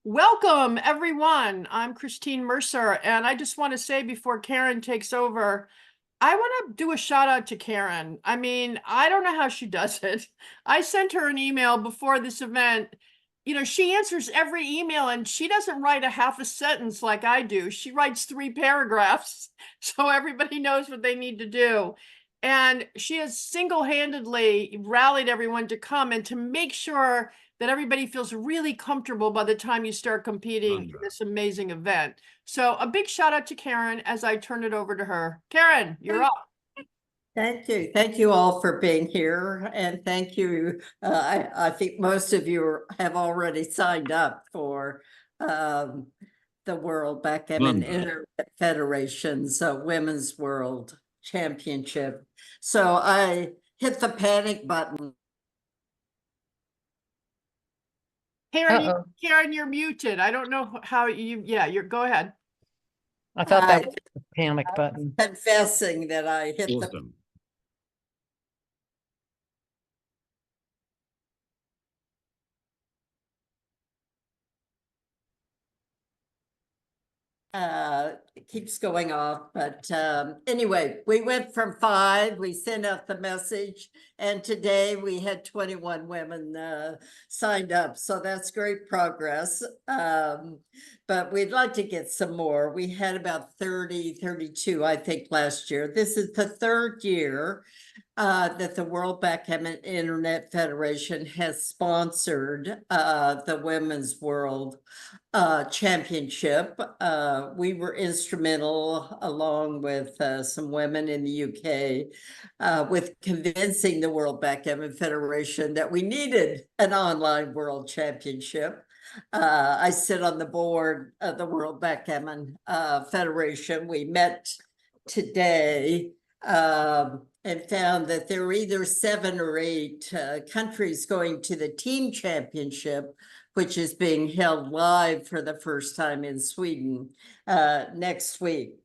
Welcome, everyone. I'm Christine Mercer, and I just want to say before Karen takes over, I want to do a shout out to Karen. I mean, I don't know how she does it. I sent her an email before this event. She answers every email and she doesn't write a half a sentence like I do. She writes 3 paragraphs so everybody knows what they need to do. And she has single-handedly rallied everyone to come and to make sure that everybody feels really comfortable by the time you start competing in this amazing event. So a big shout out to Karen as I turn it over to her. Karen, you're up. Thank you. Thank you all for being here. And thank you. I think most of you have already signed up for the World Backgammon Internet Federation's Women's World Championship. So I hit the panic button. Karen, you're muted. I don't know how go ahead. I thought that was the panic button. Confessing that I hit the it keeps going off, but anyway, we went from 5, we sent out the message, and today we had 21 women signed up, so that's great progress. But we'd like to get some more. We had about 32 I think last year. This is the 3rd year that the World Backgammon Internet Federation has sponsored the Women's World Championship. We were instrumental, along with some women in the UK, with convincing the World Backgammon Federation that we needed an online world championship. I sit on the board of the World Backgammon Federation. We met today and found that there are either 7 or 8 countries going to the team championship, which is being held live for the first time in Sweden next week.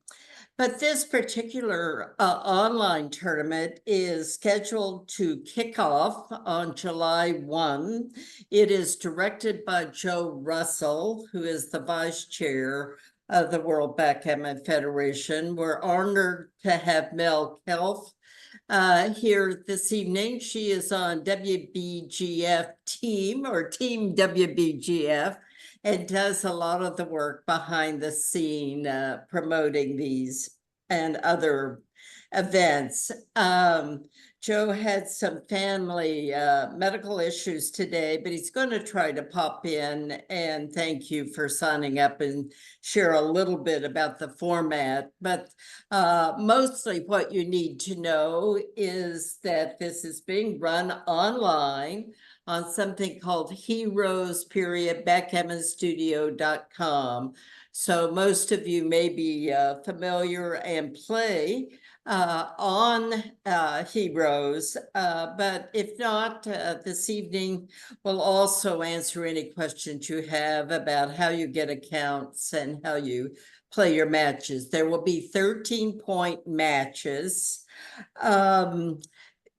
But this particular online tournament is scheduled to kick off on July 1. It is directed by Joe Russell, who is the vice chair of the World Backgammon Federation. We're honored to have Mel Kelf here this evening. She is on WBGF team, or Team WBGF, and does a lot of the work behind the scene, promoting these and other events. Joe had some family medical issues today, but he's going to try to pop in, and thank you for signing up and share a little bit about the format. But mostly what you need to know is that this is being run online on something called heroes.backgammonstudio.com. So most of you may be familiar and play on Heroes, but if not, this evening we'll also answer any questions you have about how you get accounts and how you play your matches. There will be 13-point matches.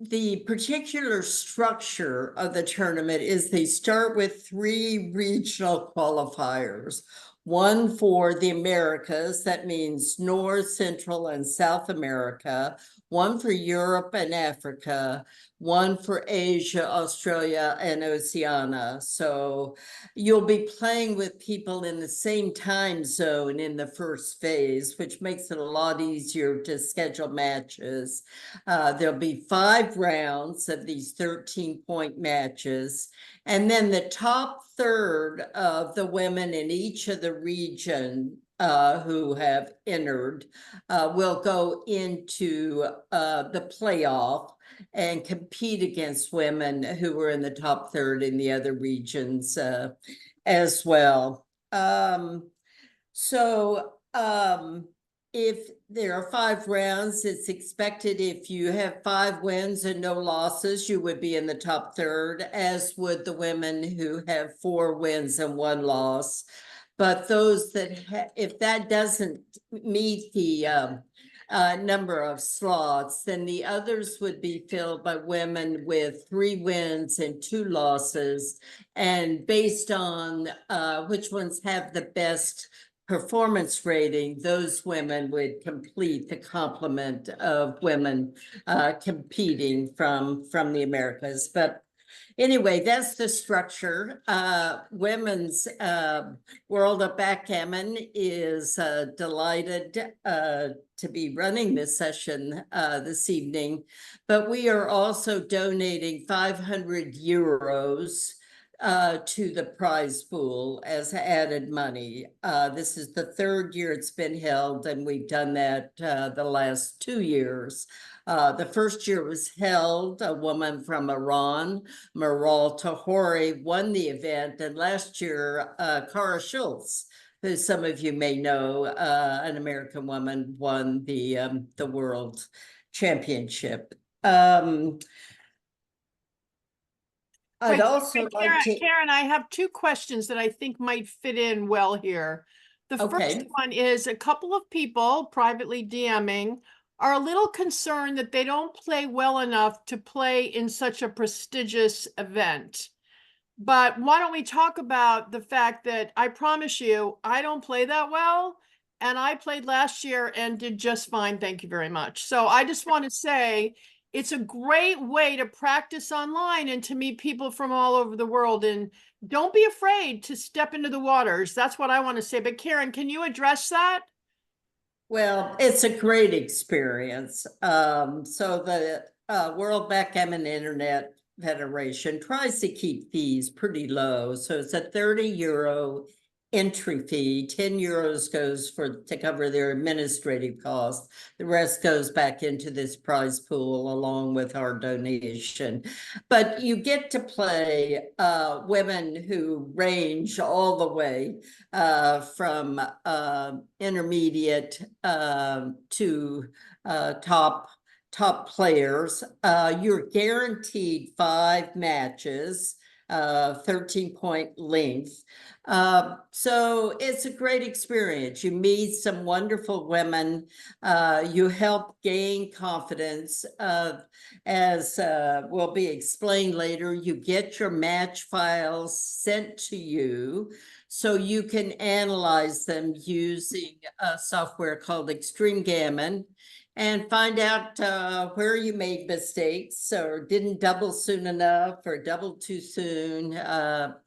The particular structure of the tournament is they start with 3 regional qualifiers. 1 for the Americas, that means North, Central, and South America. 1 for Europe and Africa. 1 for Asia, Australia, and Oceania. So you'll be playing with people in the same time zone in the first phase, which makes it a lot easier to schedule matches. There'll be 5 rounds of these 13-point matches. And then the top third of the women in each of the region who have entered will go into the playoff and compete against women who were in the top third in the other regions as well. If there are 5 rounds, it's expected if you have 5 wins and no losses, you would be in the top third, as would the women who have 4 wins and 1 loss. But those that if that doesn't meet the number of slots, then the others would be filled by women with 3 wins and 2 losses. And based on which ones have the best performance rating, those women would complete the complement of women competing from the Americas. But anyway, that's the structure. Women's World of Backgammon is delighted to be running this session this evening, but we are also donating 500 euros to the prize pool as added money. This is the 3rd year it's been held, and we've done that the last 2 years. The first year was held, a woman from Iran, Maral Tahori, won the event, and last year, Kara Schultz, who some of you may know, an American woman, won the world championship. I'd Wait, also wait, like to. Karen, I have 2 questions that I think might fit in well here. The first Okay. one is a couple of people privately DMing are a little concerned that they don't play well enough to play in such a prestigious event. But why don't we talk about the fact that I promise you, I don't play that well, and I played last year and did just fine. Thank you very much. So I just want to say it's a great way to practice online and to meet people from all over the world. And don't be afraid to step into the waters. That's what I want to say. But Karen, can you address that? Well, it's a great experience. So the World Backgammon Internet Federation tries to keep fees pretty low. So it's a 30 euro entry fee. 10 euros goes to cover their administrative costs. The rest goes back into this prize pool along with our donation. But you get to play women who range all the way from intermediate to top players. You're guaranteed 5 matches, 13-point length. So it's a great experience. You meet some wonderful women. You help gain confidence. As will be explained later, you get your match files sent to you so you can analyze them using a software called Extreme Gammon and find out where you made mistakes or didn't double soon enough or doubled too soon,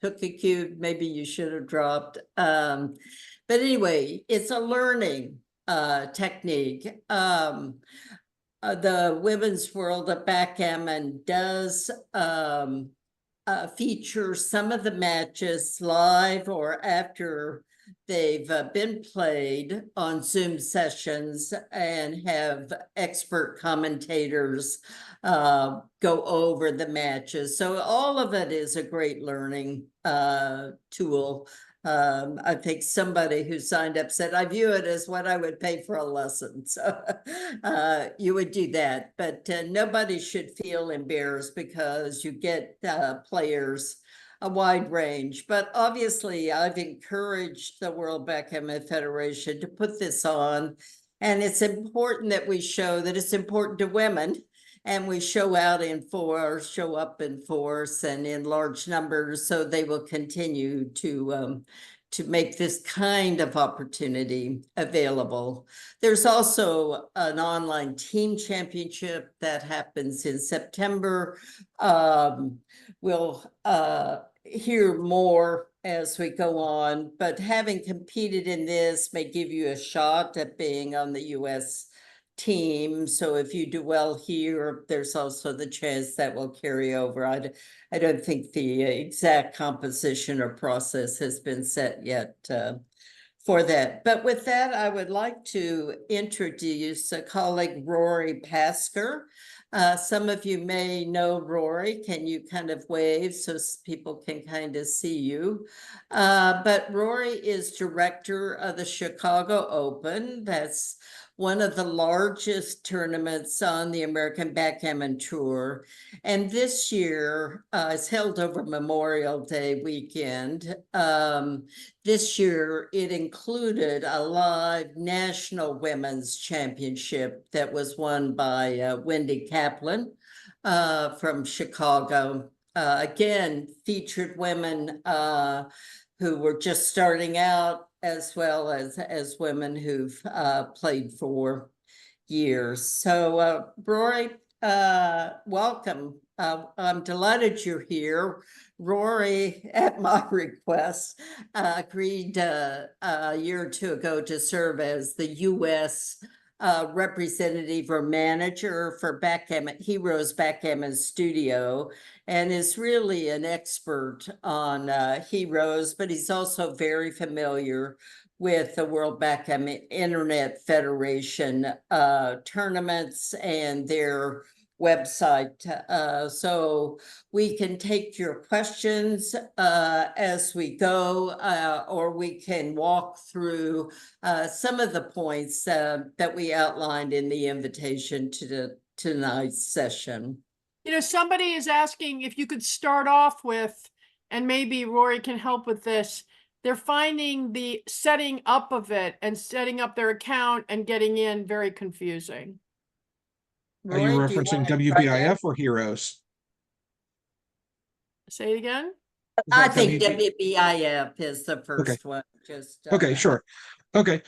took a cube maybe you should have dropped. But anyway, it's a learning technique. The Women's World of Backgammon does feature some of the matches live or after they've been played on Zoom sessions and have expert commentators go over the matches. So all of it is a great learning tool. I think somebody who signed up said, I view it as what I would pay for a lesson. So you would do that, but nobody should feel embarrassed because you get players a wide range. But obviously I've encouraged the World Backgammon Federation to put this on, and it's important that we show that it's important to women. And we show up in force and in large numbers, so they will continue to make this kind of opportunity available. There's also an online team championship that happens in September. We'll hear more as we go on, but having competed in this may give you a shot at being on the US team. So if you do well here, there's also the chance that will carry over. I don't think the exact composition or process has been set yet for that. But with that, I would like to introduce a colleague, Rory Pascar. Some of you may know Rory. Can you kind of wave so people can kind of see you? But Rory is director of the Chicago Open. That's one of the largest tournaments on the American Backgammon Tour. And this year, it's held over Memorial Day weekend. This year, it included a live national women's championship that was won by Wendy Kaplan from Chicago. Again, featured women who were just starting out, as well as women who've played for years. So, Rory, welcome. I'm delighted you're here. Rory, at my request, agreed a year or two ago to serve as the U.S. Representative or manager for Backgammon Heroes Backgammon Studio, and is really an expert on Heroes, but he's also very familiar with the World Backgammon Internet Federation tournaments and their website. So we can take your questions as we go, or we can walk through some of the points that we outlined in the invitation to tonight's session. You know, somebody is asking if you could start off with, and maybe Rory can help with this, they're finding the setting up of it and setting up their account and getting in very confusing. Are you Rory, do referencing wanna try that? WBIF or Heroes? Say it again. I that think WB WBIF is the first one. Just Okay, sure. Okay.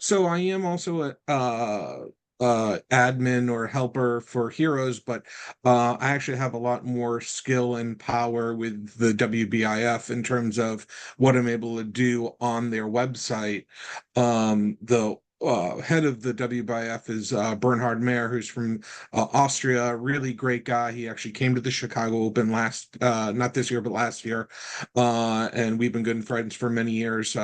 So I am also a admin or helper for Heroes, but I actually have a lot more skill and power with the WBIF in terms of what I'm able to do on their website. The head of the WBIF is Bernhard Mayer, who's from Austria, really great guy. He actually came to the Chicago Open last, not this year, but last year. And we've been good friends for many years.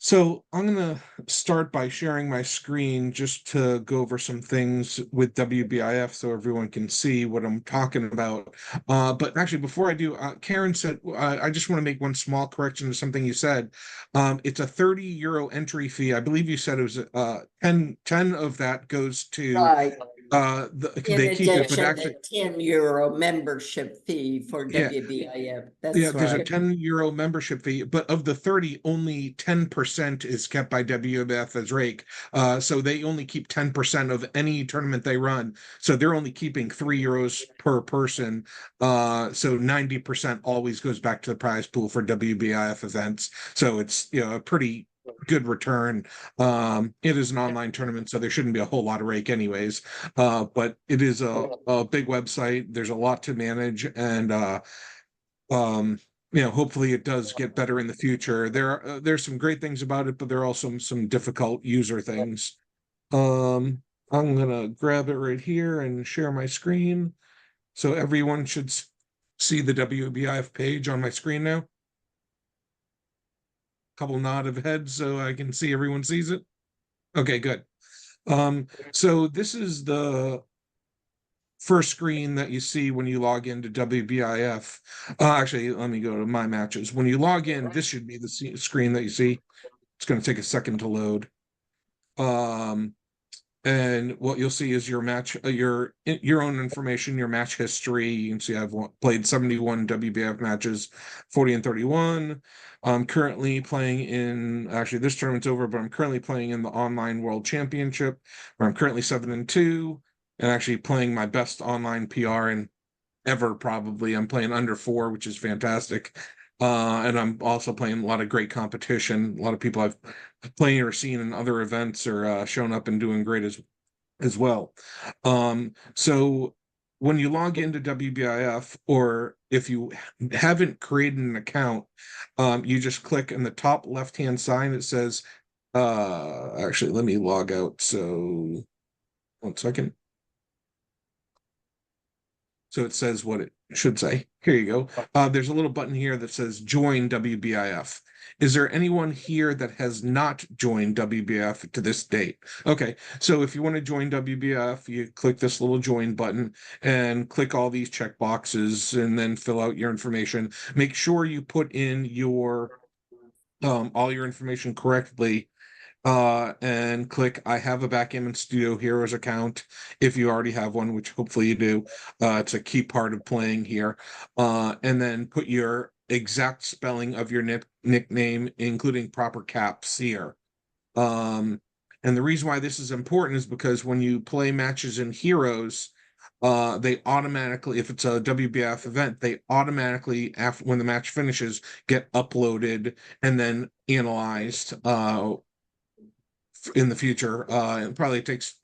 So I'm going to start by sharing my screen just to go over some things with WBIF so everyone can see what I'm talking about. But actually, before I do, Karen said, I just want to make one small correction to something you said. It's a 30 euro entry fee. I believe you said it was 10 of that goes to right. In they keep it, but addition actually, to 10 euro membership fee for yeah. WBIF. That's Yeah, there's a right. 10 euro membership fee, but of the 30, only 10% is kept by WWF as rake. So they only keep 10% of any tournament they run. So they're only keeping €3 per person. So 90% always goes back to the prize pool for WBIF events. So it's, you know, a pretty good return. It is an online tournament, so there shouldn't be a whole lot of rake anyways. But it is a big website. There's a lot to manage, and you know, hopefully it does get better in the future. There's some great things about it, but there are also some difficult user things. I'm gonna grab it right here and share my screen, so everyone should see the WBIF page on my screen now. Couple nod of heads so I can see everyone sees it. Okay, good. So this is the first screen that you see when you log into WBIF. Actually, let me go to my matches. When you log in, this should be the screen that you see. It's going to take a second to load. And what you'll see is your match, your own information, your match history. You can see I've played 71 WBF matches, 40 and 31. I'm currently playing in, actually this tournament's over, but I'm currently playing in the Online World Championship, where I'm currently 7-2, and actually playing my best online PR in ever, probably. I'm playing under 4, which is fantastic. And I'm also playing a lot of great competition. A lot of people I've played or seen in other events are showing up and doing great as well. So when you log into WBIF, or if you haven't created an account, you just click in the top left-hand side. It says, actually, let me log out. So 1 second. So it says what it should say. Here you go. There's a little button here that says join WBIF. Is there anyone here that has not joined WBIF to this date? Okay, so if you want to join WBIF, you click this little join button and click all these check boxes and then fill out your information. Make sure you put in your all your information correctly, and click I have a Backgammon Studio Heroes account if you already have one, which hopefully you do. It's a key part of playing here. And then put your exact spelling of your nickname, including proper caps here. And the reason why this is important is because when you play matches in Heroes, they automatically, if it's a WBIF event, they automatically, after when the match finishes, get uploaded and then analyzed in the future. It probably takes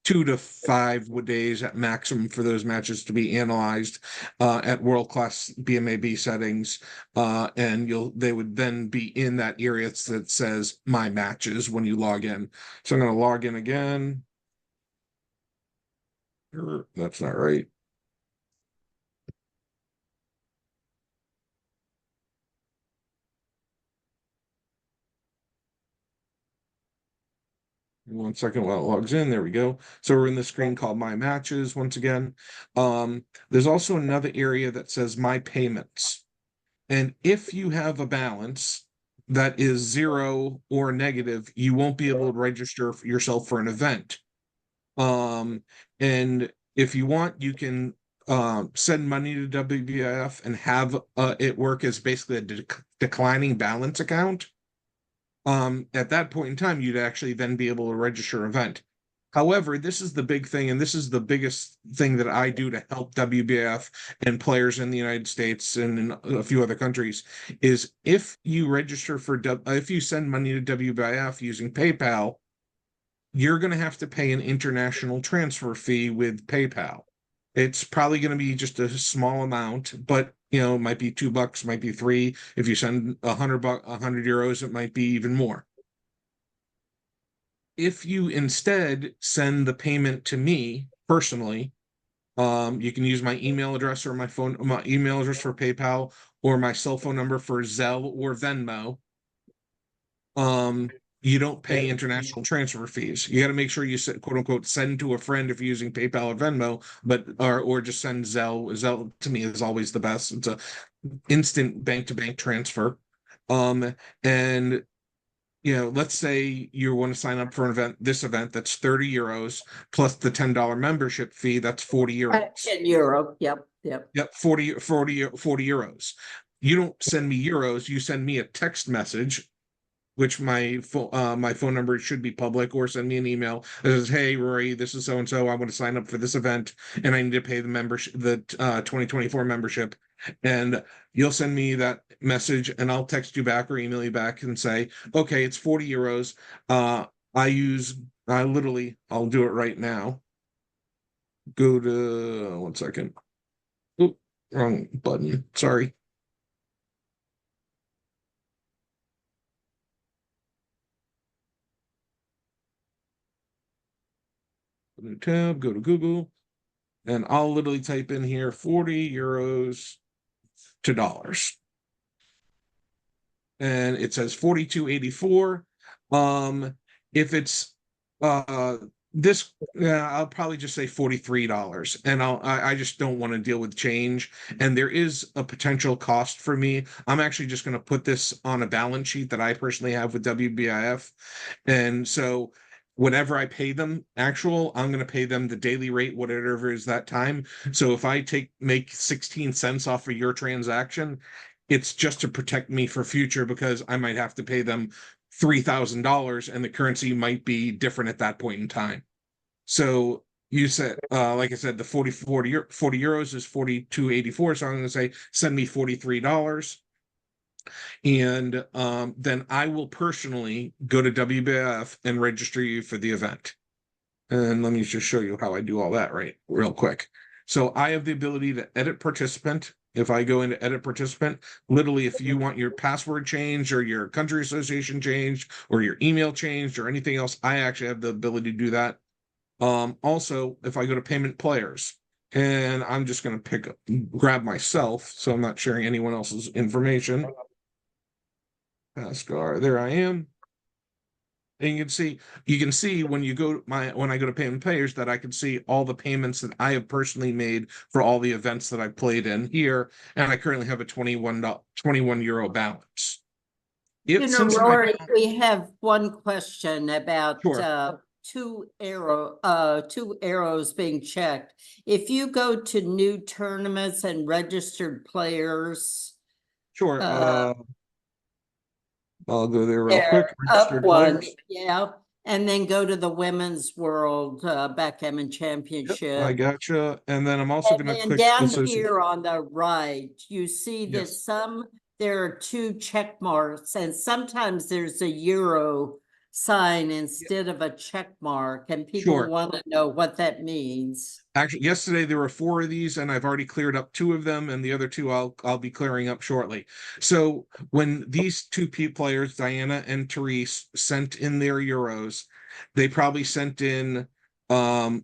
2 to 5 days at maximum for those matches to be analyzed at world-class BMAB settings, and they would then be in that area that says my matches when you log in. So I'm going to log in again. That's not right. One second while it logs in. There we go. So we're in the screen called My Matches once again. There's also another area that says My Payments. And if you have a balance that is 0 or negative, you won't be able to register yourself for an event. And if you want, you can send money to WBIF and have it work as basically a declining balance account. At that point in time, you'd actually then be able to register an event. However, this is the big thing, and this is the biggest thing that I do to help WBIF and players in the United States and in a few other countries, is if you register for, if you send money to WBIF using PayPal, you're going to have to pay an international transfer fee with PayPal. It's probably going to be just a small amount, but it might be $2, might be $3. If you send €100, it might be even more. If you instead send the payment to me personally, you can use my email address or my email address for PayPal, or my cell phone number for Zelle or Venmo. You don't pay international transfer fees. You got to make sure you quote unquote send to a friend if you're using PayPal or Venmo, or just send Zelle. Zelle to me is always the best. It's a instant bank to bank transfer. And let's say you want to sign up for this event that's €30 plus the $10 membership fee. That's €40. €10. Yep. 40 euros. You don't send me euros. You send me a text message, which my phone number should be public, or send me an email that says, "Hey, Rory, this is so and so. I want to sign up for this event, and I need to pay the membership, the 2024 membership." And you'll send me that message, and I'll text you back or email you back and say, "Okay, it's €40. I'll do it right now. Go to 1 second. Oop, wrong button. Sorry. New tab, go to Google, and I'll literally type in here €40 to dollars. And it says 42.84. If it's this, I'll probably just say $43, and I just don't want to deal with change, and there is a potential cost for me. I'm actually just going to put this on a balance sheet that I personally have with WBIF, and so whatever I pay them I'm going to pay them the daily rate, whatever is that time. So if I make 16 cents off of your transaction, it's just to protect me for future, because I might have to pay them $3,000 and the currency might be different at that point in time. So you said, like I said, the 40 euros is 42.84. So I'm going to say, send me $43. And then I will personally go to WBIF and register you for the event. And let me just show you how I do all that real quick. So I have the ability to edit participant. If I go into edit participant, literally, if you want your password changed or your country association changed or your email changed or anything else, I actually have the ability to do that. Also, if I go to payment players, and I'm just going to grab myself, so I'm not sharing anyone else's information. Pascar. There I am. And you can see when I go to payment payers that I can see all the payments that I have personally made for all the events that I played in here, and I currently have a 21 euro balance. Since Rory, we have one question about Sure. two arrows being checked. If you go to new tournaments and registered players, Sure, I'll go there real there, quick. up Registered one, players. yeah, and then go to the Women's World Backgammon Yep, Championship. I gotcha. And then I'm also And going to then click down associate. here on the right, you see that Yes. there are two check marks, and sometimes there's a euro sign instead of a check mark, and people Sure. want to know what that means. Actually, yesterday there were 4 of these, and I've already cleared up 2 of them, and the other 2 I'll be clearing up shortly. So when these 2 players, Diana and Therese, sent in their euros, they probably sent in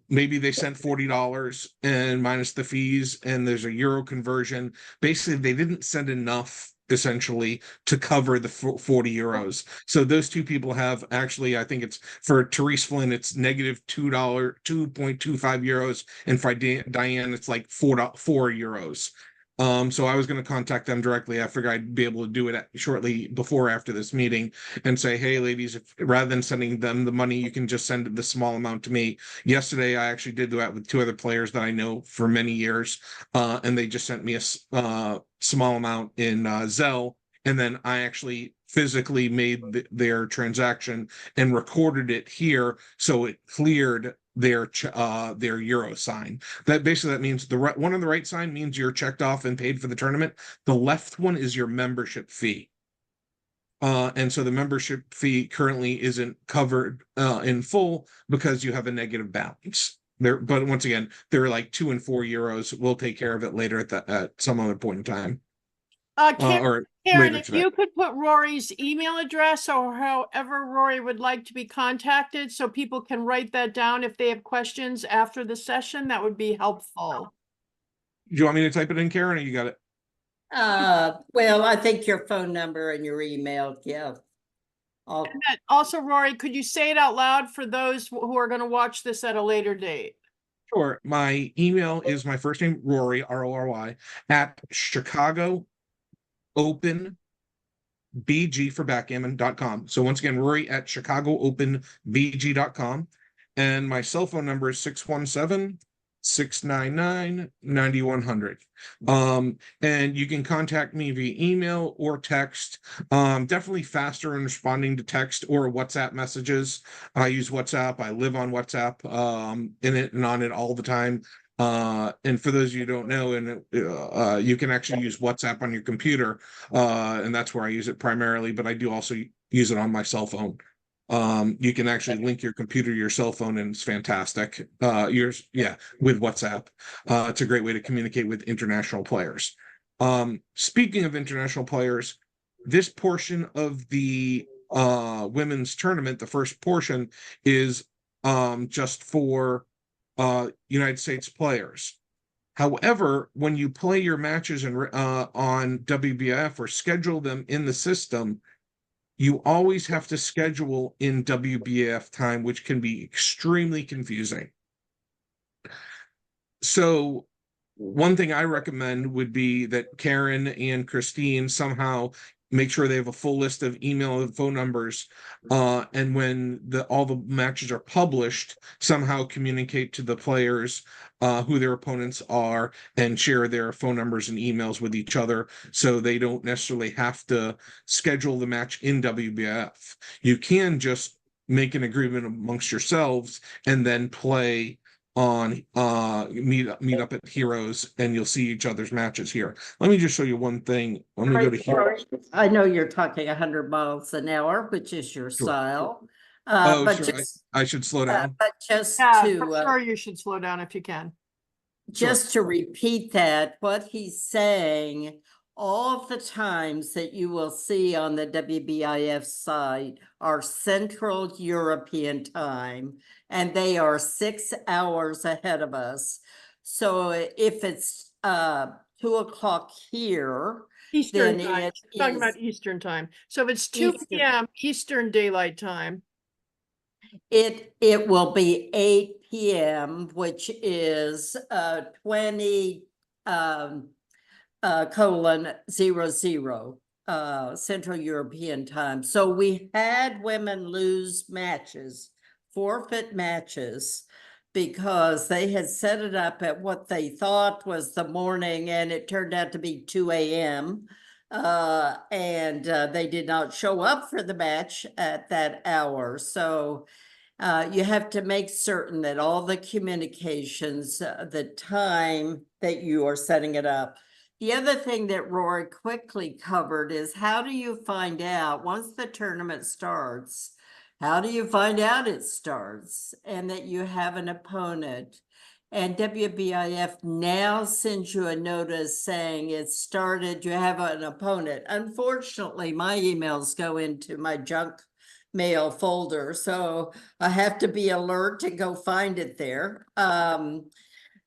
maybe they sent $40 and minus the fees, and there's a euro conversion. Basically, they didn't send enough essentially to cover the 40 euros. So those 2 people have actually, I think it's for Therese Flynn, it's negative $2.25 euros, and for Diane, it's like 4 euros. So I was going to contact them directly. I figured I'd be able to do it shortly before after this meeting and say, hey, ladies, if rather than sending them the money, you can just send the small amount to me. Yesterday, I actually did that with 2 other players that I know for many years, and they just sent me a small amount in Zelle, and then I actually physically made their transaction and recorded it here, so it cleared their euro sign. That means the one on the right sign means you're checked off and paid for the tournament. The left one is your membership fee. And so the membership fee currently isn't covered in full because you have a negative balance there. But once again, they're like 2 and 4 euros. We'll take care of it later at some other point in time. Or Karen, later if today. you could put Rory's email address or however Rory would like to be contacted so people can write that down if they have questions after the session, that would be helpful. Do you want me to type it in, Karen, or you got it? Well, I think your phone number and your email, yeah. Also, Rory, could you say it out loud for those who are going to watch this at a later date? Sure. My email is my first name, Rory, RORY, at Chicago Open BG for backgammon.com. So once again, Rory at ChicagoOpenBG.com. And my cell phone number is 617-699-9100. And you can contact me via email or text. Definitely faster in responding to text or WhatsApp messages. I use WhatsApp. I live on WhatsApp, in it and on it all the time. And for those of you who don't know, and you can actually use WhatsApp on your computer, and that's where I use it primarily, but I do also use it on my cell phone. You can actually link your computer to your cell phone, and it's fantastic. With WhatsApp. It's a great way to communicate with international players. Speaking of international players, this portion of the women's tournament, the first portion, is just for United States players. However, when you play your matches on WBIF or schedule them in the system, you always have to schedule in WBIF time, which can be extremely confusing. So one thing I recommend would be that Karen and Christine somehow make sure they have a full list of email and phone numbers, and when all the matches are published, somehow communicate to the players who their opponents are and share their phone numbers and emails with each other, so they don't necessarily have to schedule the match in WBIF. You can just make an agreement amongst yourselves and then play on meet up at Heroes, and you'll see each other's matches here. Let me just show you one thing. Let me go to Heroes. I know you're talking 100 miles an hour, which is your Sure. style. But sure, I should slow down. But just Yeah, to for sure you should slow down if you can. just to repeat that, what he's saying, all of the times that you will see on the WBIF site are Central European time, and they are 6 hours ahead of us. So if it's 2 o'clock here, Eastern then time. it Talking is about Eastern time. So if it's 2 Eastern. p.m. Eastern Daylight Time, It will be 8 p.m., which is 20 colon 00 Central European time. So we had women lose matches, forfeit matches, because they had set it up at what they thought was the morning, and it turned out to be 2 a.m. And they did not show up for the match at that hour. So you have to make certain that all the communications, the time that you are setting it up. The other thing that Rory quickly covered is how do you find out once the tournament starts? How do you find out it starts and that you have an opponent? And WBIF now sends you a notice saying it started, you have an opponent. Unfortunately, my emails go into my junk mail folder, so I have to be alert to go find it there.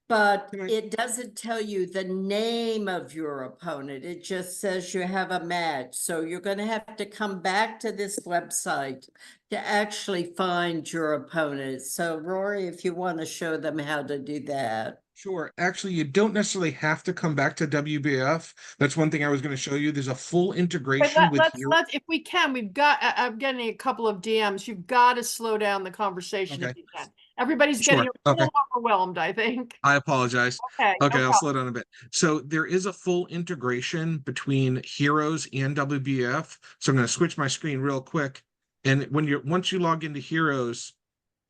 But it doesn't tell you the name of your opponent. It just says you have a match. So you're going to have to come back to this website to actually find your opponent. So Rory, if you want to show them how to do that. Sure. Actually, you don't necessarily have to come back to WBF. That's one thing I was going to show you. There's a full but integration with your. let's if we can, we've got. I'm getting a couple of DMs. You've got to slow down the conversation if Okay. you can. Everybody's getting Sure. a Okay. little overwhelmed, I think. I apologize. Okay. Okay, No I'll problem. slow down a bit. So there is a full integration between Heroes and WBF. So I'm going to switch my screen real quick. And once you log into Heroes,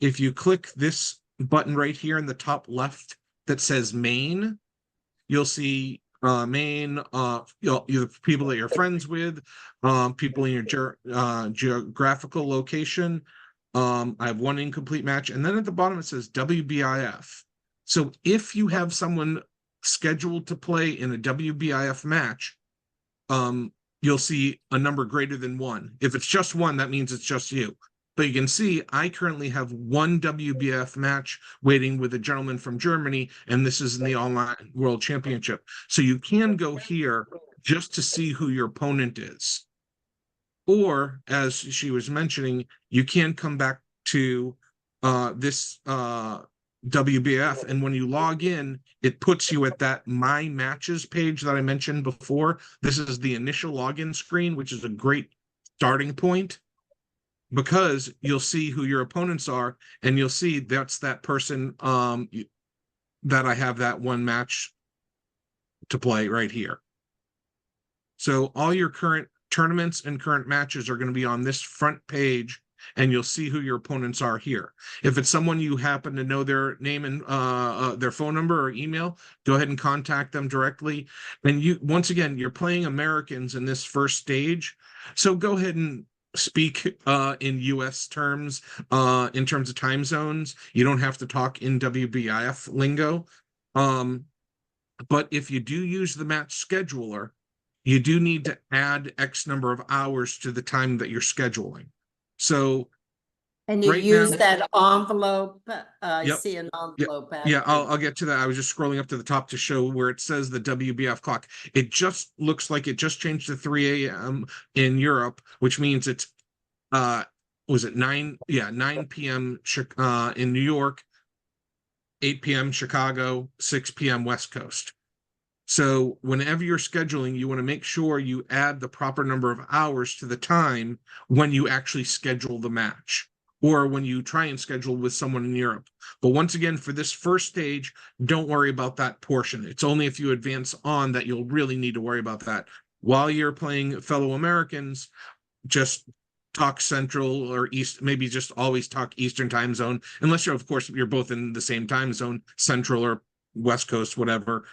if you click this button right here in the top left that says main, you'll see main, the people that you're friends with, people in your geographical location. I have one incomplete match, and then at the bottom it says WBIF. So if you have someone scheduled to play in a WBIF match, you'll see a number greater than 1. If it's just 1, that means it's just you. But you can see I currently have 1 WBF match waiting with a gentleman from Germany, and this is in the Online World Championship. So you can go here just to see who your opponent is. Or, as she was mentioning, you can come back to this WBF, and when you log in, it puts you at that My Matches page that I mentioned before. This is the initial login screen, which is a great starting point, because you'll see who your opponents are, and you'll see that's that person that I have that one match to play right here. So all your current tournaments and current matches are going to be on this front page, and you'll see who your opponents are here. If it's someone you happen to know their name and their phone number or email, go ahead and contact them directly. And once again, you're playing Americans in this first stage, so go ahead and speak in US terms, in terms of time zones. You don't have to talk in WBIF lingo. But if you do use the match scheduler, you do need to add X number of hours to the time that you're scheduling. So And you right use now, that envelope. I Yep. see an yeah, envelope. yeah, I'll get to that. I was just scrolling up to the top to show where it says the WBF clock. It just looks like it just changed to 3 a.m. in Europe, which means it's was it 9 p.m. in New York, 8 p.m. Chicago, 6 p.m. West Coast. So whenever you're scheduling, you want to make sure you add the proper number of hours to the time when you actually schedule the match, or when you try and schedule with someone in Europe. But once again, for this first stage, don't worry about that portion. It's only if you advance on that you'll really need to worry about that. While you're playing fellow Americans, just talk Central or East, maybe just always talk Eastern time zone, unless you're, of course, you're both in the same time zone, Central or West Coast, whatever.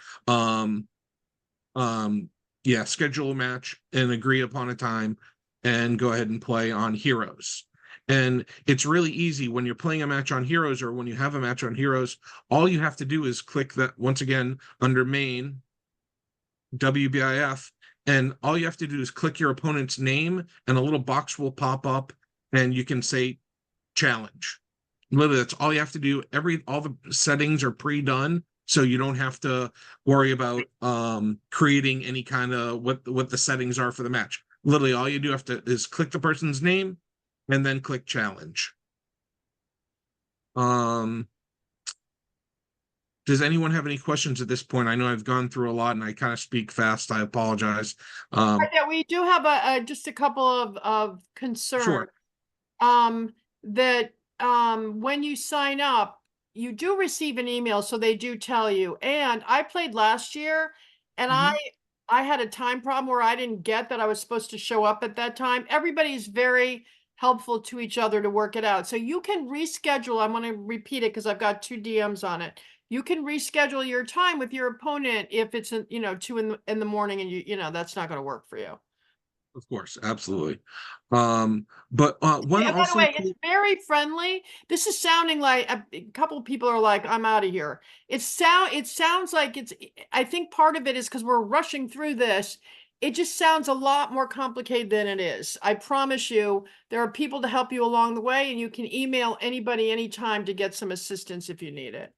Schedule a match and agree upon a time and go ahead and play on Heroes. And it's really easy when you're playing a match on Heroes, or when you have a match on Heroes, all you have to do is click that once again under main WBIF, and all you have to do is click your opponent's name, and a little box will pop up, and you can say challenge. Literally, that's all you have to do. All the settings are pre-done. So you don't have to worry about creating any kind of what the settings are for the match. Literally, all you do have to is click the person's name and then click challenge. Does anyone have any questions at this point? I know I've gone through a lot and I kind of speak fast. I apologize. Yeah, we do have just a couple of concerns. Sure. That when you sign up, you do receive an email, so they do tell you. And I played last year, and Mhm. I had a time problem where I didn't get that I was supposed to show up at that time. Everybody's very helpful to each other to work it out. So you can reschedule. I'm going to repeat it because I've got 2 DMs on it. You can reschedule your time with your opponent if it's 2 in the morning, and that's not going to work for you. Of course, absolutely. But one Yeah, by the also way, cool, it's very friendly. This is sounding like a couple of people are like, I'm out of here. It sounds like I think part of it is because we're rushing through this. It just sounds a lot more complicated than it is. I promise you, there are people to help you along the way, and you can email anybody anytime to get some assistance if you need it.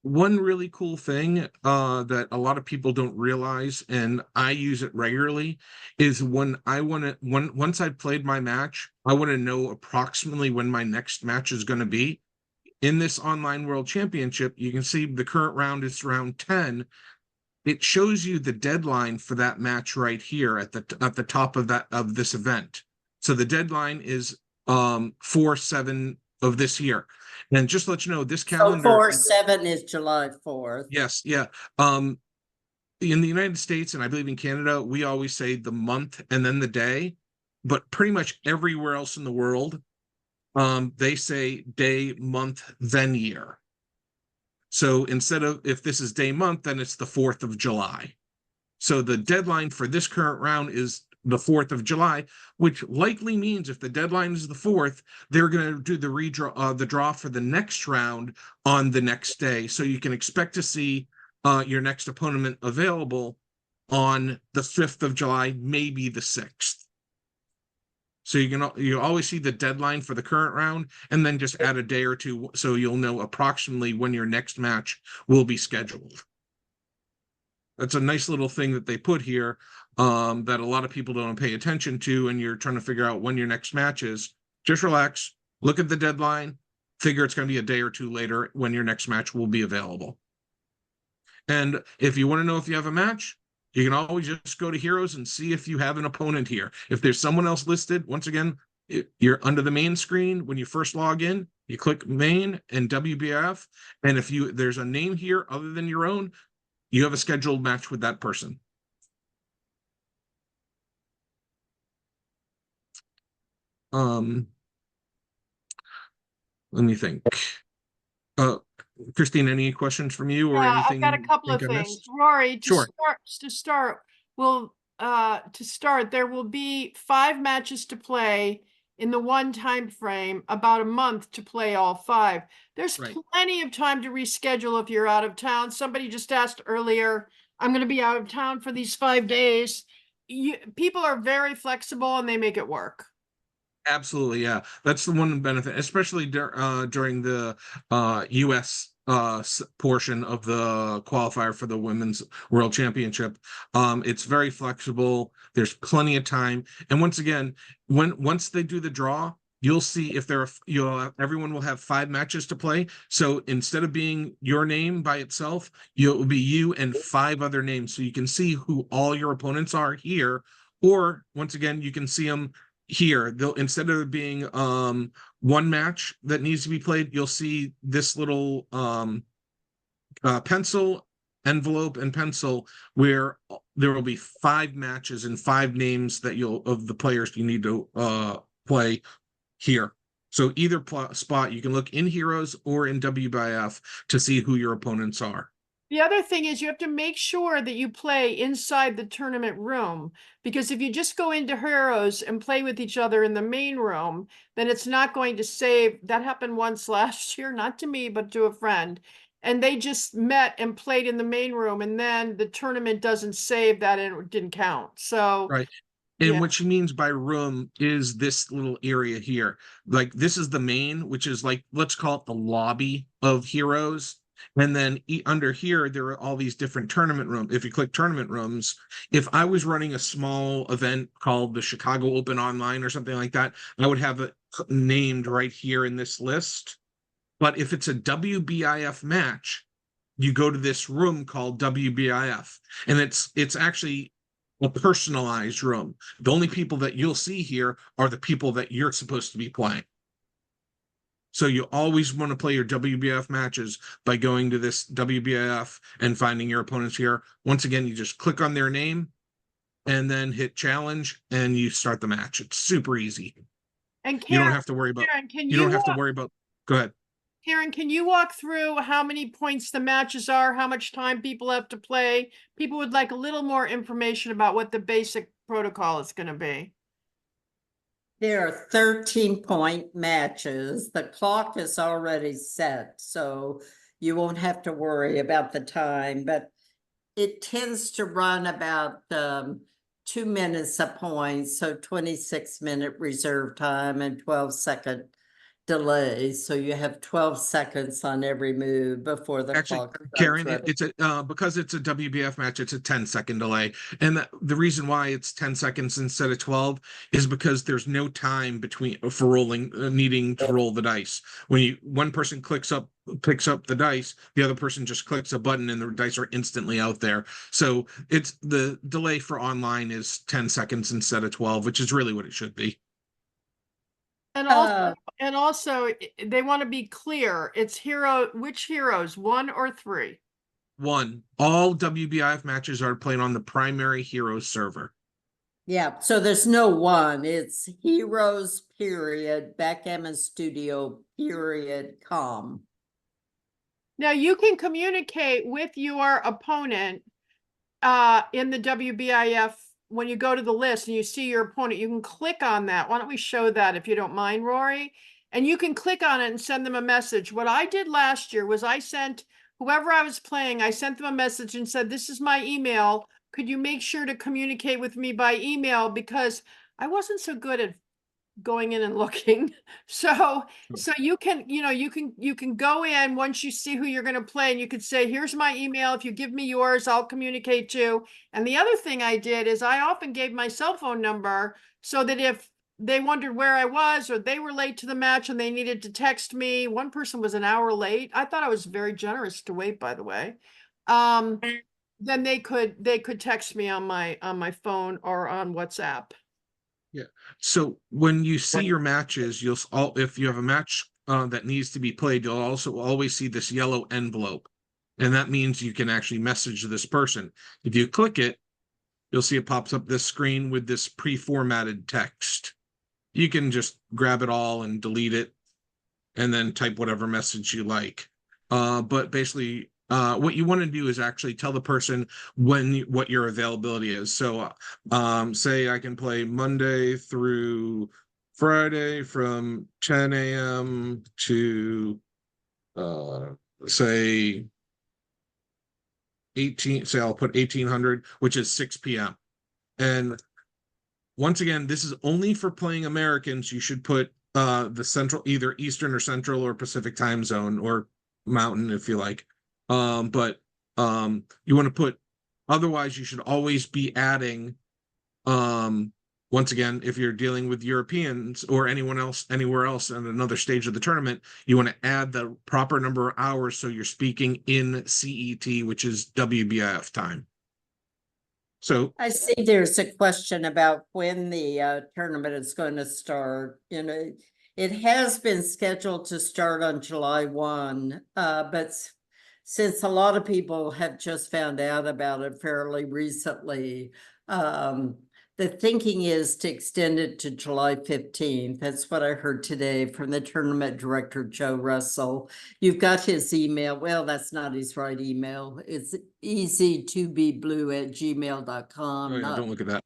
one really cool thing that a lot of people don't realize, and I use it regularly, is when once I've played my match, I want to know approximately when my next match is going to be. In this online world championship, you can see the current round is round 10. It shows you the deadline for that match right here at the top of this event. So the deadline is 4/7 of this year. And just to let you know, this So calendar 4/7 is July 4th. yes, yeah. In the United States, and I believe in Canada, we always say the month and then the day, but pretty much everywhere else in the world, they say day, month, then year. So instead of if this is day month, then it's the 4th of July. So the deadline for this current round is the 4th of July, which likely means if the deadline is the 4th, they're going to do the redraw, the draw for the next round on the next day. So you can expect to see your next opponent available on the 5th of July, maybe the 6th. So you always see the deadline for the current round and then just add a day or two so you'll know approximately when your next match will be scheduled. That's a nice little thing that they put here that a lot of people don't pay attention to, and you're trying to figure out when your next match is. Just relax, look at the deadline, figure it's going to be a day or two later when your next match will be available. And if you want to know if you have a match, you can always just go to Heroes and see if you have an opponent here. If there's someone else listed, once again, you're under the main screen. When you first log in, you click main and WBIF. And if there's a name here other than your own, you have a scheduled match with that person. Let me think. Christine, any questions from you or Yeah, anything I've got a you couple think of I things. missed? Rory, Sure. to start, there will be 5 matches to play in the one time frame, about a month to play all 5. There's Right. plenty of time to reschedule if you're out of town. Somebody just asked earlier, I'm going to be out of town for these 5 days. People are very flexible and they make it work. Absolutely, yeah. That's the one benefit, especially during the US portion of the qualifier for the Women's World Championship. It's very flexible. There's plenty of time. And once again, once they do the draw, you'll see if everyone will have 5 matches to play. So instead of being your name by itself, it will be you and 5 other names. So you can see who all your opponents are here. Or once again, you can see them here. They'll instead of being one match that needs to be played, you'll see this little pencil envelope and pencil where there will be 5 matches and 5 names that of the players you need to play here. So either spot you can look in Heroes or in WBIF to see who your opponents are. The other thing is you have to make sure that you play inside the tournament room, because if you just go into Heroes and play with each other in the main room, then it's not going to save. That happened once last year, not to me, but to a friend. And they just met and played in the main room, and then the tournament doesn't save that and it didn't count. So, Right. And yeah. what she means by room is this little area here. Like this is the main, which is like, let's call it the lobby of Heroes. And then under here, there are all these different tournament rooms. If you click tournament rooms, if I was running a small event called the Chicago Open Online or something like that, I would have it named right here in this list. But if it's a WBIF match, you go to this room called WBIF, and it's actually a personalized room. The only people that you'll see here are the people that you're supposed to be playing. So you always want to play your WBF matches by going to this WBIF and finding your opponents here. Once again, you just click on their name and then hit challenge and you start the match. It's super easy. And You Karen, don't have to worry about, Karen, can you don't have to worry about, go ahead. Karen, can you walk through how many points the matches are, how much time people have to play? People would like a little more information about what the basic protocol is going to be. There are 13-point matches. The clock is already set, so you won't have to worry about the time, but it tends to run about 2 minutes a point, so 26-minute reserve time and 12-second delay. So you have 12 seconds on every move before the Actually, clock starts Karen, running. it's a because it's a WBF match, it's a 10-second delay. And the reason why it's 10 seconds instead of 12 is because there's no time between for rolling, needing to roll the dice. When one person picks up the dice, the other person just clicks a button and the dice are instantly out there. So it's the delay for online is 10 seconds instead of 12, which is really what it should be. And also they want to be clear. It's which heroes, 1 or 3? 1. All WBIF matches are played on the primary Heroes server. Yeah, so there's no one. It's Heroes period Backgammon Studio period com. Now you can communicate with your opponent in the WBIF. When you go to the list and you see your opponent, you can click on that. Why don't we show that if you don't mind, Rory? And you can click on it and send them a message. What I did last year was I sent whoever I was playing, I sent them a message and said, this is my email. Could you make sure to communicate with me by email? Because I wasn't so good at going in and looking. So you can, you can go in once you see who you're going to play and you could say, here's my email. If you give me yours, I'll communicate to. And the other thing I did is I often gave my cell phone number so that if they wondered where I was or they were late to the match and they needed to text me, one person was an hour late. I thought I was very generous to wait, by the way. Then they could text me on my phone or on WhatsApp. Yeah. So when you see your matches, if you have a match that needs to be played, you'll also always see this yellow envelope. And that means you can actually message this person. If you click it, you'll see it pops up this screen with this pre-formatted text. You can just grab it all and delete it and then type whatever message you like. But basically, what you want to do is actually tell the person what your availability is. So say I can play Monday through Friday from 10 a.m. to say 18, say I'll put 1800, which is 6 p.m. And once again, this is only for playing Americans. You should put the central, either Eastern or Central or Pacific time zone or Mountain if you like. But you want to put, otherwise you should always be adding, once again, if you're dealing with Europeans or anyone else, anywhere else in another stage of the tournament, you want to add the proper number of hours so you're speaking in CET, which is WBIF time. So I see there's a question about when the tournament is going to start. It has been scheduled to start on July 1, but since a lot of people have just found out about it fairly recently, the thinking is to extend it to July 15th. That's what I heard today from the tournament director, Joe Russell. You've got his email. Well, that's not his right email. It's easy2beblue@gmail.com. oh yeah, don't look at that.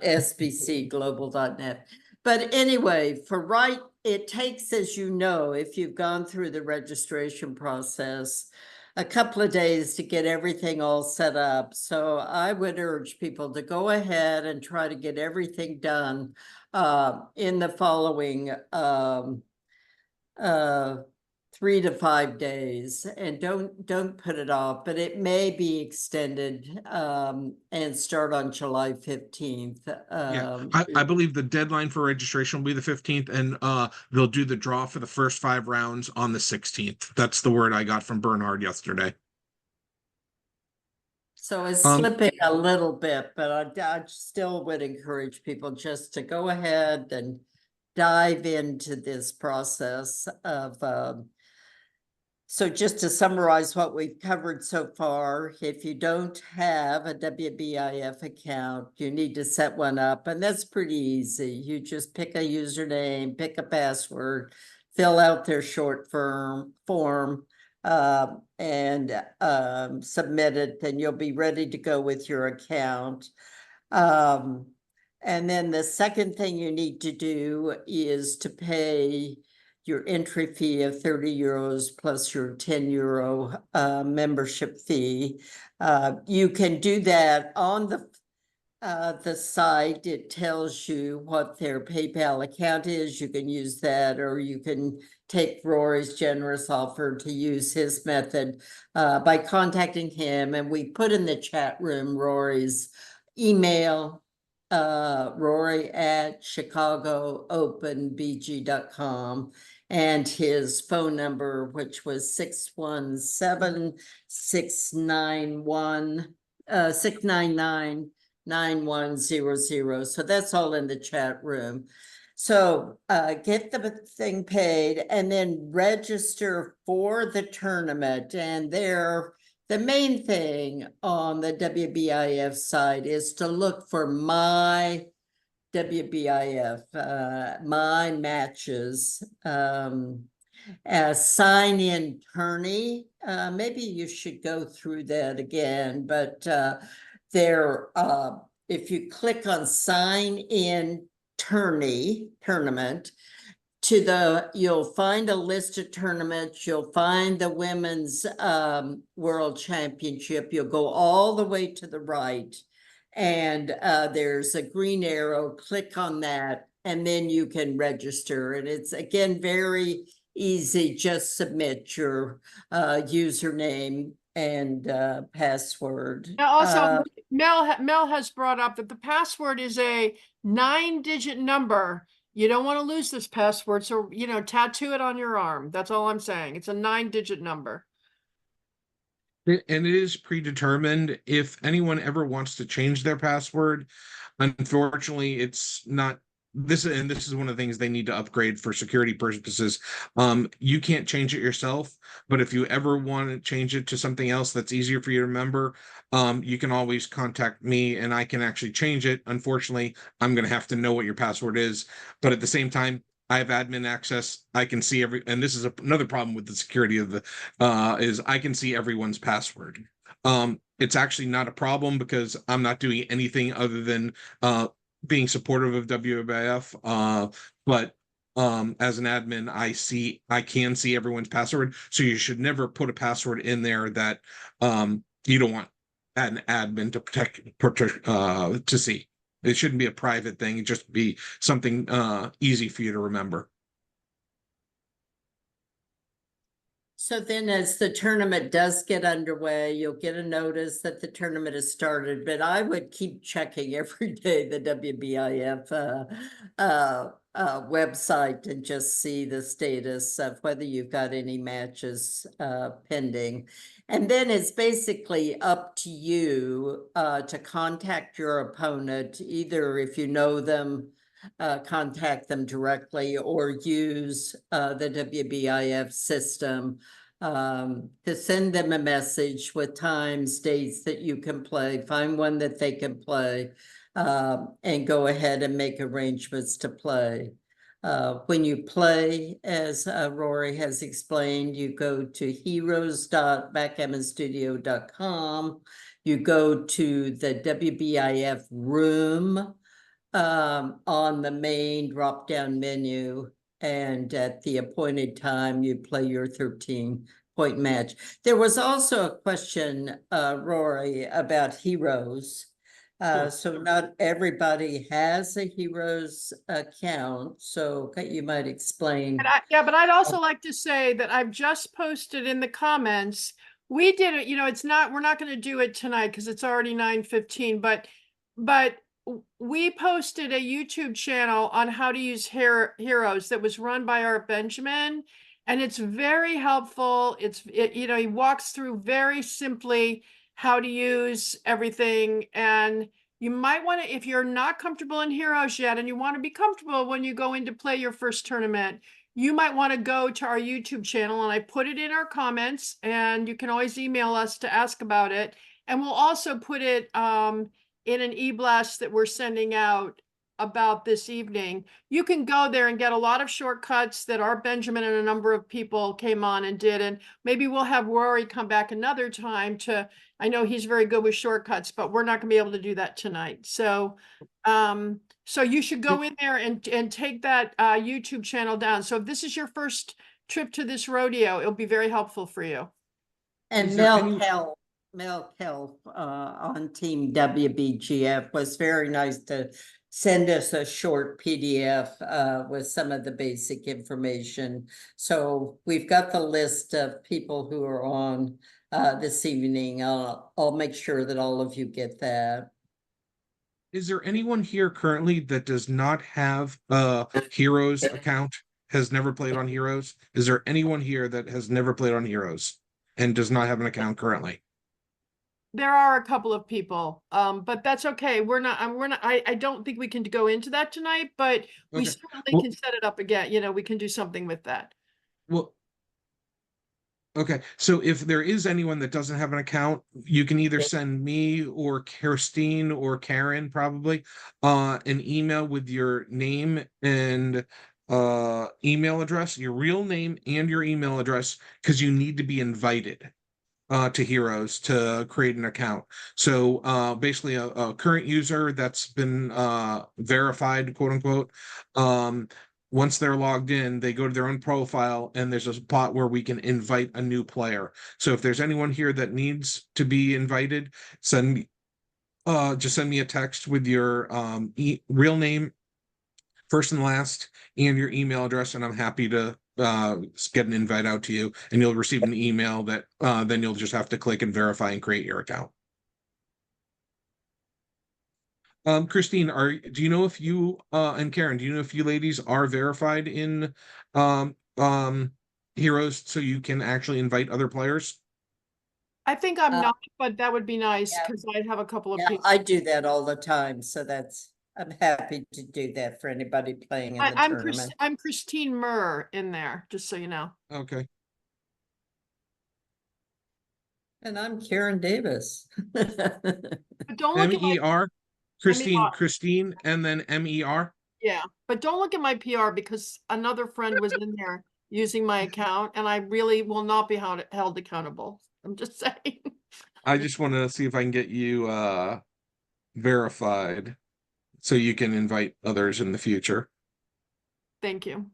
.sbcglobal.net. But anyway, it takes, as you know, if you've gone through the registration process, a couple of days to get everything all set up. So I would urge people to go ahead and try to get everything done in the following 3 to 5 days, and don't put it off, but it may be extended and start on July 15th. Yeah, I believe the deadline for registration will be the 15th, and they'll do the draw for the first 5 rounds on the 16th. That's the word I got from Bernhard yesterday. So it's slipping a little bit, but I still would encourage people just to go ahead and dive into this process of so just to summarize what we've covered so far, if you don't have a WBIF account, you need to set one up, and that's pretty easy. You just pick a username, pick a password, fill out their short form, and submit it, and you'll be ready to go with your account. And then the second thing you need to do is to pay your entry fee of 30 euros plus your 10 euro membership fee. You can do that on the site. It tells you what their PayPal account is. You can use that, or you can take Rory's generous offer to use his method by contacting him. And we put in the chat room Rory's email, rory@chicagoopenbg.com, and his phone number, which was 617-699-9100. So that's all in the chat room. So get the thing paid and then register for the tournament. And the main thing on the WBIF site is to look for my WBIF, my matches, sign-in tourney. Maybe you should go through that again, but if you click on sign-in tournament, you'll find a list of tournaments. You'll find the women's world championship. You'll go all the way to the right, and there's a green arrow. Click on that, and then you can register. And it's, again, very easy. Just submit your username and password. Now, also, Mel has brought up that the password is a 9-digit number. You don't want to lose this password, so, tattoo it on your arm. That's all I'm saying. It's a 9-digit number. And it is predetermined. If anyone ever wants to change their password, unfortunately, it's not this. And this is one of the things they need to upgrade for security purposes. You can't change it yourself, but if you ever want to change it to something else that's easier for you to remember, you can always contact me and I can actually change it. Unfortunately, I'm going to have to know what your password is, but at the same time, I have admin access. I can see and this is another problem with the security of is I can see everyone's password. It's actually not a problem because I'm not doing anything other than being supportive of WWBIF. But as an admin, I can see everyone's password. So you should never put a password in there that you don't want an admin to see. It shouldn't be a private thing. It just be something easy for you to remember. So then as the tournament does get underway, you'll get a notice that the tournament has started, but I would keep checking every day the WBIF website and just see the status of whether you've got any matches pending. And then it's basically up to you to contact your opponent, either if you know them, contact them directly, or use the WBIF system to send them a message with times, dates that you can play, find one that they can play, and go ahead and make arrangements to play. When you play, as Rory has explained, you go to heroes.backgammonstudio.com. You go to the WBIF room on the main drop-down menu, and at the appointed time, you play your 13-point match. There was also a question, Rory, about Heroes. So not everybody has a Heroes account, so you might explain. Yeah, but I'd also like to say that I've just posted in the comments. We did it, it's not, we're not going to do it tonight because it's already 9:15, but we posted a YouTube channel on how to use Heroes that was run by Art Benjamin, and it's very helpful. He walks through very simply how to use everything, and you might want to, if you're not comfortable in Heroes yet and you want to be comfortable when you go in to play your first tournament, you might want to go to our YouTube channel, and I put it in our comments, and you can always email us to ask about it. And we'll also put it in an e-blast that we're sending out about this evening. You can go there and get a lot of shortcuts that Art Benjamin and a number of people came on and did. And maybe we'll have Rory come back another time I know he's very good with shortcuts, but we're not gonna be able to do that tonight. So you should go in there and take that YouTube channel down. So if this is your first trip to this rodeo, it'll be very helpful for you. And Mel Kell on Team WBGF was very nice to send us a short PDF with some of the basic information. So we've got the list of people who are on this evening. I'll make sure that all of you get that. Is there anyone here currently that does not have a Heroes account, has never played on Heroes? Is there anyone here that has never played on Heroes and does not have an account currently? There are a couple of people, but that's okay. I don't think we can go into that tonight, but we Okay. certainly can set it up again. We can do something with that. Well, okay. So if there is anyone that doesn't have an account, you can either send me or Kirstine or Karen probably an email with your name and email address, your real name and your email address, because you need to be invited to Heroes to create an account. So basically a current user that's been verified, quote unquote, once they're logged in, they go to their own profile, and there's a spot where we can invite a new player. So if there's anyone here that needs to be invited, just send me a text with your real name, first and last, and your email address, and I'm happy to get an invite out to you, and you'll receive an email that then you'll just have to click and verify and create your account. Christine, do you know if you and Karen, do you know if you ladies are verified in Heroes so you can actually invite other players? I think I'm not, but that would be nice because I have a couple of people. I do that all the time, so I'm happy to do that for anybody playing in the tournament. I'm Christine Murr in there, just so you know. Okay. And I'm Karen Davis. But don't look at M-E-R, Christine, MER. Christine, and then M-E-R. Yeah, but don't look at my PR because another friend was in there using my account, and I really will not be held accountable. I'm just saying. I just want to see if I can get you verified so you can invite others in the future. Thank you.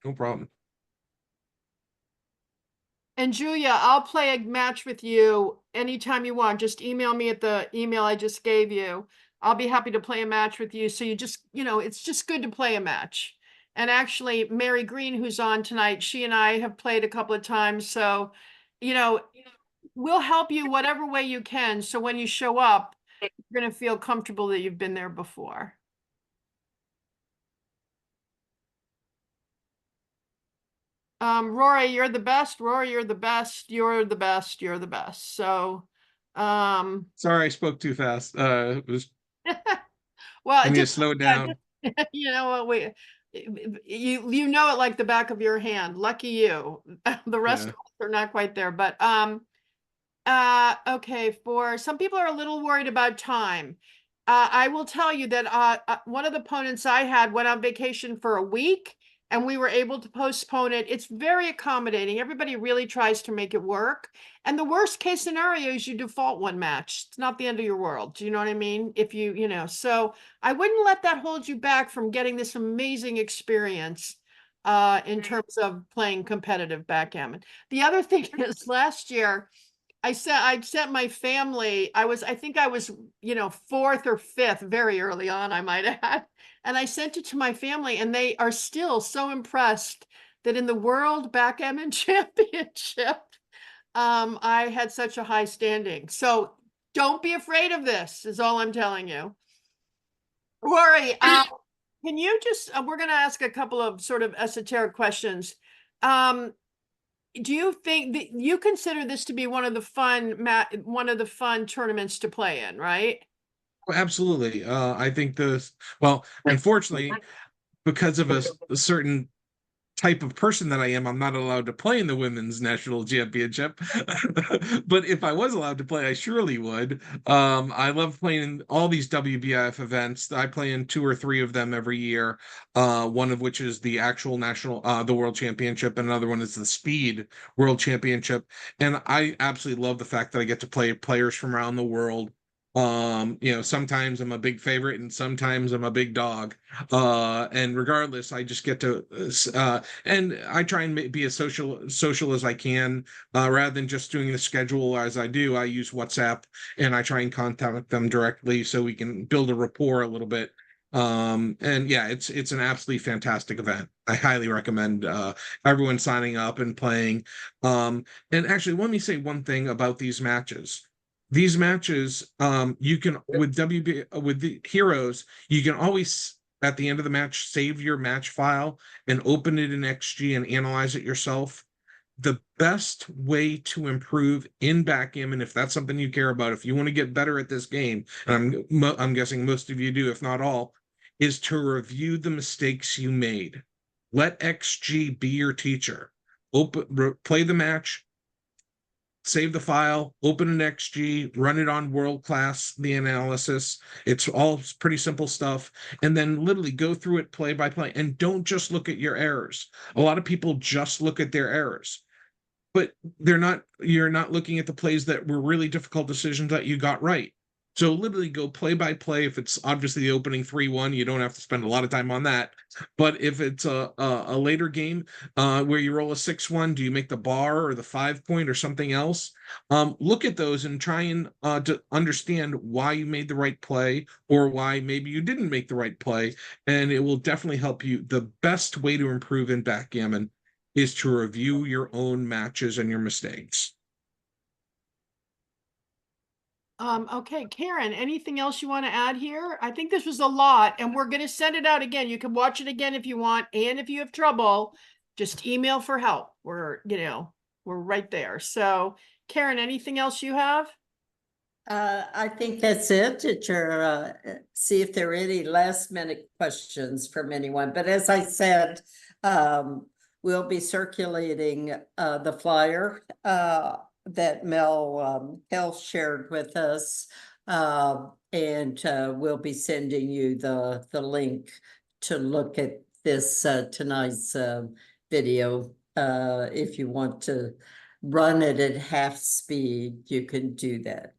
No problem. And Julia, I'll play a match with you anytime you want. Just email me at the email I just gave you. I'll be happy to play a match with you. So you just, it's just good to play a match. And actually, Mary Green, who's on tonight, she and I have played a couple of times. So, we'll help you whatever way you can. So when you show up, you're going to feel comfortable that you've been there before. Rory, you're the best. Rory, you're the best. You're the best. You're the best. So, sorry, I spoke too fast. It was. Well, I need to slow it down. You know what, you know it like the back of your hand. Lucky you. The rest of us are not quite there, but okay, for some people are a little worried about time. I will tell you that one of the opponents I had went on vacation for a week, and we were able to postpone it. It's very accommodating. Everybody really tries to make it work. And the worst case scenario is you default one match. It's not the end of your world. Do you know what I mean? If so I wouldn't let that hold you back from getting this amazing experience in terms of playing competitive backgammon. The other thing is last year, I sent my family, I think I was, fourth or fifth, very early on, I might add. And I sent it to my family and they are still so impressed that in the World Backgammon Championship, I had such a high standing. So don't be afraid of this, is all I'm telling you. Rory, can you just, we're going to ask a couple of sort of esoteric questions. Do you think that you consider this to be one of the fun tournaments to play in, right? Absolutely. I think well, unfortunately, because of a certain type of person that I am, I'm not allowed to play in the women's national championship. But if I was allowed to play, I surely would. I love playing in all these WBIF events. I play in 2 or 3 of them every year. One of which is the actual national, the World Championship, and another one is the Speed World Championship. And I absolutely love the fact that I get to play players from around the world. Sometimes I'm a big favorite and sometimes I'm a big dog. And regardless, I just get to and I try and be as social as I can, rather than just doing the schedule as I do. I use WhatsApp and I try and contact them directly so we can build a rapport a little bit. And yeah, it's an absolutely fantastic event. I highly recommend everyone signing up and playing. And actually, let me say one thing about these matches. These matches, you can with the heroes, you can always at the end of the match save your match file and open it in XG and analyze it yourself. The best way to improve in backgammon, if that's something you care about, if you want to get better at this game, and I'm guessing most of you do, if not all, is to review the mistakes you made. Let XG be your teacher. Play the match, save the file, open an XG, run it on world class, the analysis. It's all pretty simple stuff. And then literally go through it play by play and don't just look at your errors. A lot of people just look at their errors, but you're not looking at the plays that were really difficult decisions that you got right. So literally go play by play. If it's obviously the opening 3-1, you don't have to spend a lot of time on that. But if it's a later game where you roll a 6-1, do you make the bar or the 5-point or something else? Look at those and try and to understand why you made the right play or why maybe you didn't make the right play. And it will definitely help you. The best way to improve in backgammon is to review your own matches and your mistakes. Okay, Karen, anything else you want to add here? I think this was a lot, and we're going to send it out again. You can watch it again if you want, and if you have trouble, just email for help. We're right there. So, Karen, anything else you have? I think that's it. See if there are any last minute questions from anyone. But as I said, we'll be circulating the flyer that Mel Hill shared with us, and we'll be sending you the link to look at this tonight's video. If you want to run it at half speed, you can do that.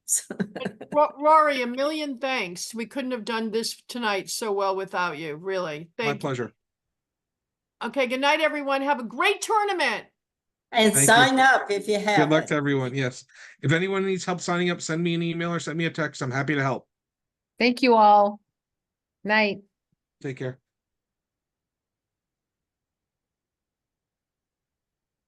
Rory, a million thanks. We couldn't have done this tonight so well without you, really. My Thank you. pleasure. Okay, good night, everyone. Have a great tournament. And Thank sign you. up if you have. Good luck to everyone. Yes. If anyone needs help signing up, send me an email or send me a text. I'm happy to help. Thank you all. Night. Take care.